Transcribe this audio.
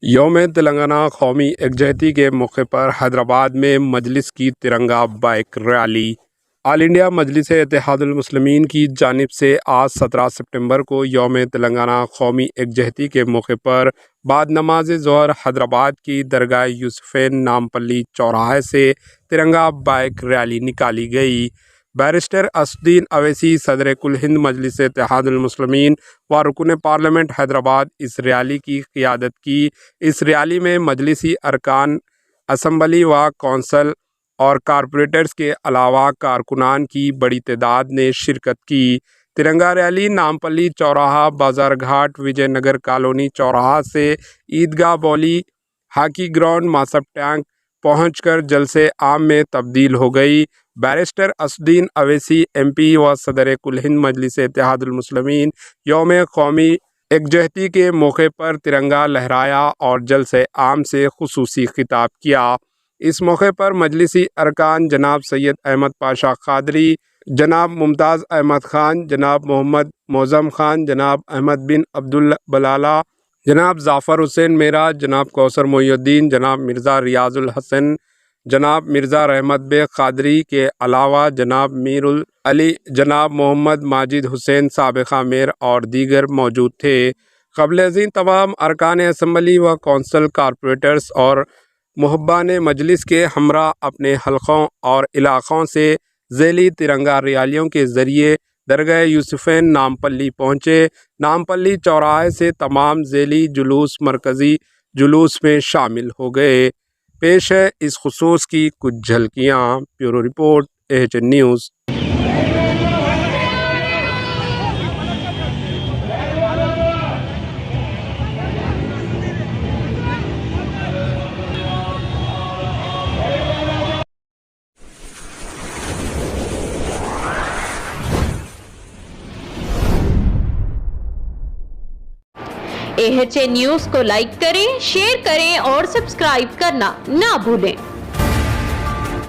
یوم تلنگانہ قومی یکجہتی کے موقع پر حیدرآباد میں مجلس کی ترنگا بائک ریلی۔ آل انڈیا مجلس اتحاد المسلمین کی جانب سے آج 17 سپٹمبر کو یوم تلنگانہ قومی یکجہتی کے موقع پر بعد نماز ظہر حیدرآباد کی درگاہ یوسفین نامپلی چوراہے سے ترنگا بائک ریلی نکالی گئی۔ بیرسٹر اسد الدین اویسی صدر کل ہند مجلس اتحاد المسلمین و رکن پارلیمنٹ حیدرآباد اس ریلی کی قیادت کی۔ اس ریلی میں مجلسی ارکان اسمبلی و کونسل اور کارپوریٹرز کے علاوہ کارکنان کی بڑی تعداد نے شرکت کی۔ ترنگا ریلی نامپلی چوراہا، بازار گھاٹ، وجے نگر کالونی چوراہا سے عیدگاہ بولی، ہاکی گراؤنڈ، ماسب ٹینک پہنچ کر جلسے عام میں تبدیل ہو گئی۔ بیرسٹر اسد الدین اویسی ایم پی و صدر کل ہند مجلس اتحاد المسلمین یوم قومی یکجہتی کے موقع پر ترنگا لہرایا اور جلسے عام سے خصوصی خطاب کیا۔ اس موقع پر مجلسی ارکان جناب سید احمد پاشا قادری، جناب ممتاز احمد خان، جناب محمد معظم خان، جناب احمد بن عبدالبلالہ، جناب ظفر حسین میرا، جناب کوثر محی الدین، جناب مرزا ریاض الحسن، جناب مرزا رحمت بے قادری کے علاوہ جناب میر العلی، جناب محمد ماجد حسین سابقہ میر اور دیگر موجود تھے۔ قبل ازیں تمام ارکان اسمبلی و کونسل، کارپوریٹرز اور محبان مجلس کے ہمراہ اپنے حلقوں اور علاقوں سے ذیلی ترنگا ریلیوں کے ذریعے درگاہ یوسفین نامپلی پہنچے۔ نامپلی چوراہے سے تمام ذیلی جلوس مرکزی جلوس میں شامل ہو گئے۔ پیش ہے اس خصوص کی کچھ جھلکیاں۔ Bureau report AHN news. AHN news کو لائک کریں، شیئر کریں اور سبسکرائب کرنا نہ بھولیں۔